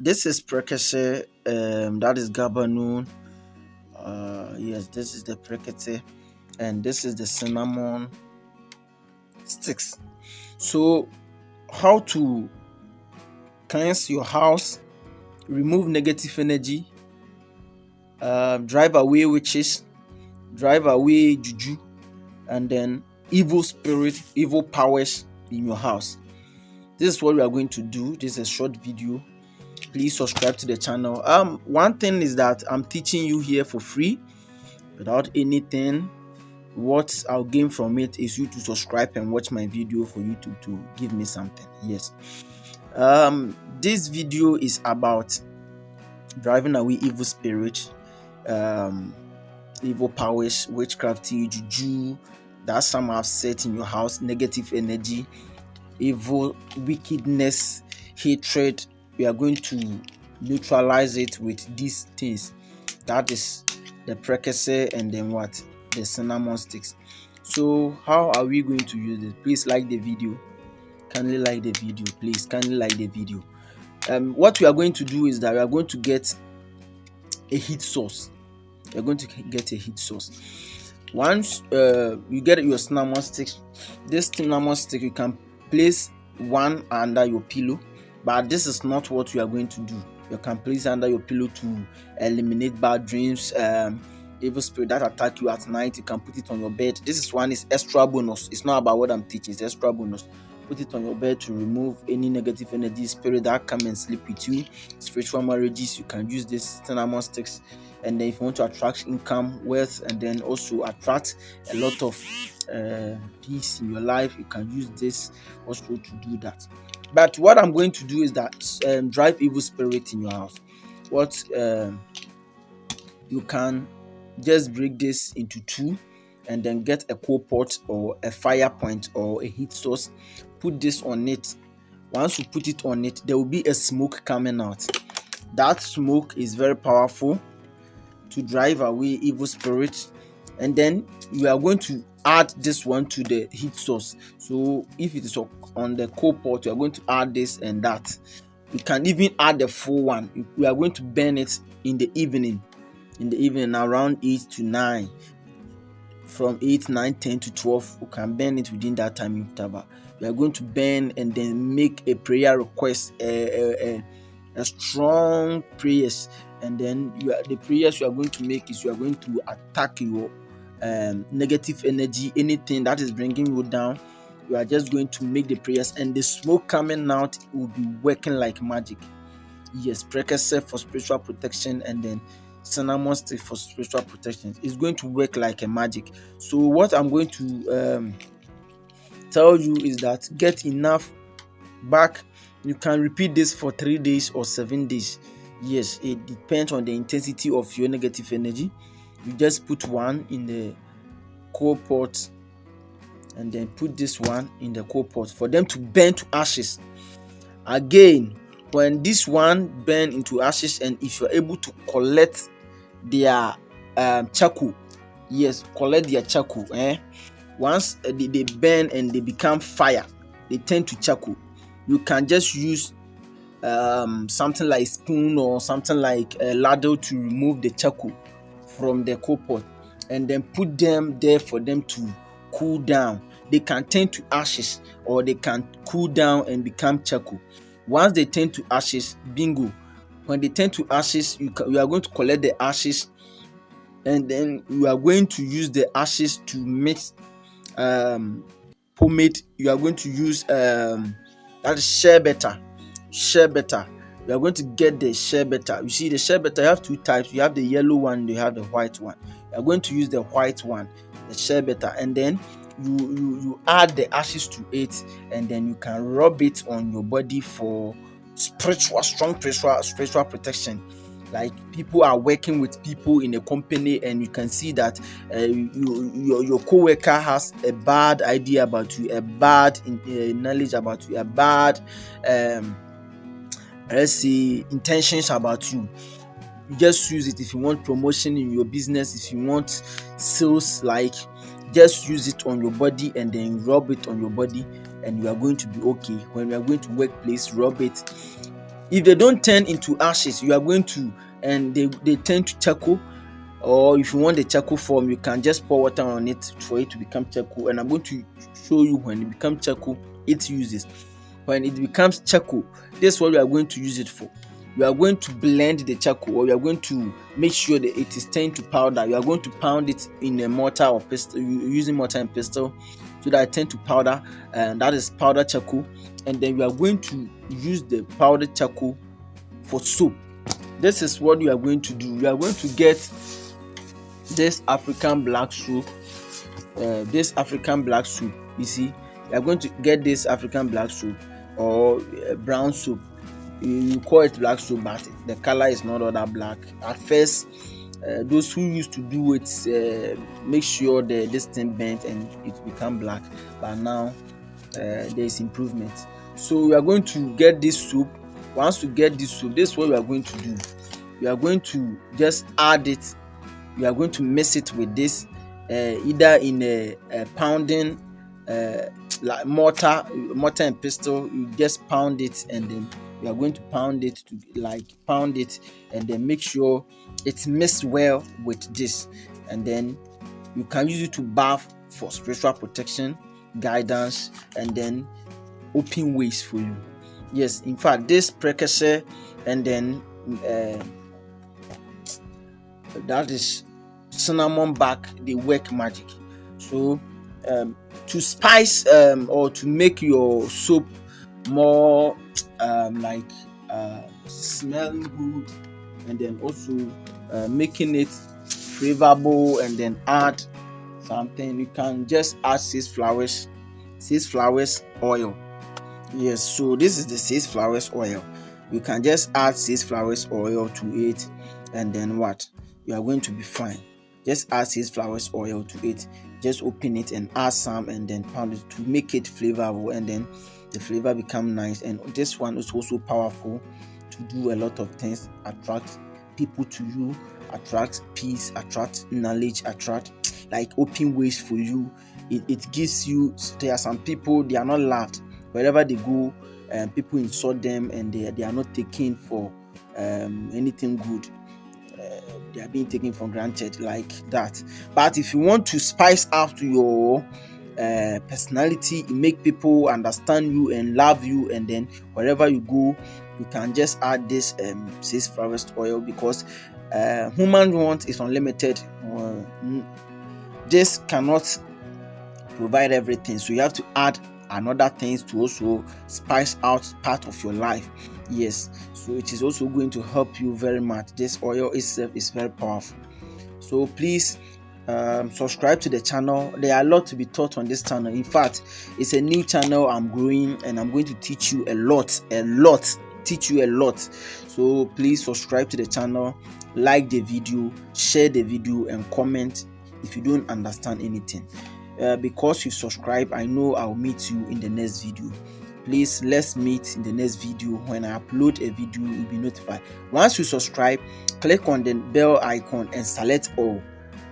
This is prekese, that is gabanoon. Yes, this is the prekete, and this is the cinnamon sticks. So, how to cleanse your house, remove negative energy, drive away witches, drive away juju, and then evil spirit, evil powers in your house. This is what we are going to do. This is a short video. Please subscribe to the channel. One thing is that I'm teaching you here for free without anything. What I'll gain from it is you to subscribe and watch my video for YouTube to give me something. Yes. This video is about driving away evil spirit, evil powers, witchcrafty, juju that some have set in your house, negative energy, evil, wickedness, hatred. We are going to neutralize it with these things. That is the precursor, and then what? The cinnamon sticks. So how are we going to use it? Please like the video. Kindly like the video. Please kindly like the video. What we are going to do is that we are going to get a heat source. You're going to get a heat source. Once you get your cinnamon stick, this cinnamon stick you can place one under your pillow, but this is not what you are going to do. You can place under your pillow to eliminate bad dreams, evil spirit that attack you at night. You can put it on your bed. This is one is extra bonus. It's not about what I'm teaching, it's extra bonus. Put it on your bed to remove any negative energy, spirit that come and sleep with you. Spiritual marriages, you can use this cinnamon sticks. And then if you want to attract income, wealth, and then also attract a lot of peace in your life, you can use this also to do that. But what I'm going to do is that drive evil spirit in your house. What you can just break this into two, and then get a coal pot or a fire point or a heat source. Put this on it. Once you put it on it, there will be a smoke coming out. That smoke is very powerful to drive away evil spirits. And then you are going to add this one to the heat source. So if it is on the coal pot, you are going to add this and that. You can even add the full one. We are going to burn it in the evening around 8 to 9. From 8, 9, 10 to 12, you can burn it within that time interval. You are going to burn and then make a prayer request, a strong prayers, and then the prayers you are going to make is you are going to attack your negative energy, anything that is bringing you down. You are just going to make the prayers, and the smoke coming out will be working like magic. Yes, precursor for spiritual protection, and then cinnamon stick for spiritual protection. It's going to work like a magic. So what I'm going to tell you is that get enough back. You can repeat this for 3 days or 7 days. Yes, it depends on the intensity of your negative energy. You just put one in the coal pot, and then put this one in the coal pot for them to burn to ashes. Again, when this one burn into ashes, and if you're able to collect their charcoal, yes, collect their charcoal. Once they burn and they become fire, they turn to charcoal. You can just use something like spoon or something like a ladle to remove the charcoal from the coal pot, and then put them there for them to cool down. They can turn to ashes, or they can cool down and become charcoal. Once they turn to ashes, bingo. When they turn to ashes, you are going to collect the ashes, and then you are going to use the ashes to mix pomade. You are going to use that is shea butter. You are going to get the shea butter. You see, the shea butter, you have two types. You have the yellow one, you have the white one. You are going to use the white one, the shea butter, and then you add the ashes to it, and then you can rub it on your body for strong spiritual protection. Like, people are working with people in a company, and you can see that your co-worker has a bad idea about you, a bad knowledge about you, a bad let's say intentions about you. You just use it if you want promotion in your business, if you want sales, like, just use it on your body and then rub it on your body, and you are going to be okay. When you are going to workplace, rub it. If they don't turn into ashes, you are going to, and they turn to charcoal. Or if you want the charcoal form, you can just pour water on it for it to become charcoal. And I'm going to show you when it becomes charcoal, its uses. When it becomes charcoal, this is what we are going to use it for. You are going to blend the charcoal, or you are going to make sure that it is turned to powder. You are going to pound it in a mortar or pestle, using mortar and pestle, so that it turns to powder, and that is powder charcoal. And then you are going to use the powdered charcoal for soap. This is what you are going to do. You are going to get this African black soap. You see, you are going to get this African black soap, or brown soap. You call it black soap, but the color is not all that black. At first, those who used to do it make sure this thing bent and it become black, but now there is improvement. So we are going to get this soap. Once you get this soap, this is what we are going to do. We are going to just add it. We are going to mix it with this, either in a pounding, like mortar and pestle. You just pound it, and then we are going to pound it, and then make sure it's mixed well with this. And then you can use it to bath for spiritual protection, guidance, and then open ways for you. Yes, in fact, this precursor, and then that is cinnamon bark, they work magic. So to spice or to make your soap more smelling good, and then also making it flavorful, and then add something, you can just add six flowers oil. Yes, so this is the six flowers oil. You can just add six flowers oil to it, and then what? You are going to be fine. Just add six flowers oil to it. Just open it and add some, and then pound it to make it flavorful, and then the flavor become nice. And this one is also powerful to do a lot of things. Attract people to you, attract peace, attract knowledge, attract open ways for you. It gives you. There are some people, they are not loved wherever they go. People insult them, and they are not taken for anything good. They are being taken for granted like that. But if you want to spice up your personality, make people understand you and love you, and then wherever you go, you can just add this six flowers oil, because human want is unlimited. This cannot provide everything, so you have to add another things to also spice out part of your life. Yes, so it is also going to help you very much. This oil itself is very powerful. So please subscribe to the channel. There are a lot to be taught on this channel. In fact, it's a new channel. I'm growing, and I'm going to teach you a lot. So please subscribe to the channel, like the video, share the video, and comment if you don't understand anything. Because you subscribe, I know I'll meet you in the next video. Please, let's meet in the next video. When I upload a video, you'll be notified. Once you subscribe, click on the bell icon and select all.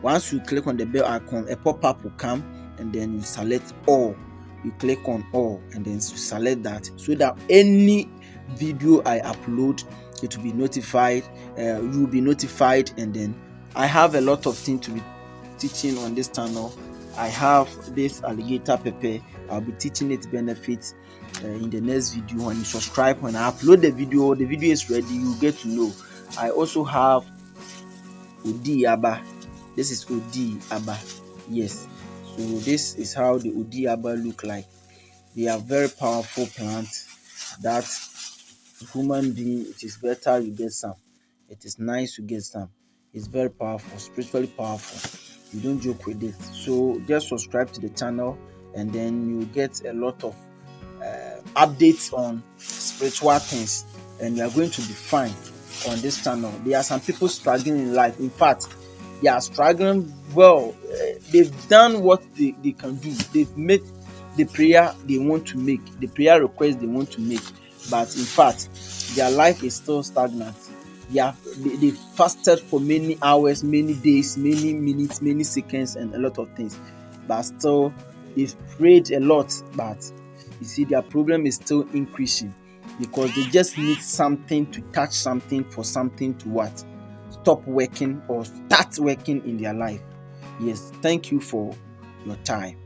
Once you click on the bell icon, a pop-up will come, and then you select all. You click on all, and then you select that, so that any video I upload, it will be notified. You will be notified. And then I have a lot of things to be teaching on this channel. I have this alligator pepper. I'll be teaching its benefits in the next video. When you subscribe, when I upload the video is ready, you get to know. I also have Odi Aba. This is Odi Aba. Yes, so this is how the Odi Aba look like. They are very powerful plants that human being, it is better you get some. It is nice to get some. It's very powerful, spiritually powerful. You don't joke with it. So just subscribe to the channel, and then you get a lot of updates on spiritual things, and you are going to be fine on this channel. There are some people struggling in life. In fact, they are struggling. Well, they've done what they can do. They've made the prayer they want to make, the prayer request they want to make, but in fact, their life is still stagnant. They fasted for many hours, many days, many minutes, many seconds, and a lot of things, but still they've prayed a lot, but you see their problem is still increasing. because they just need something to touch something for something to what? Stop working or start working in their life. Yes, thank you for your time.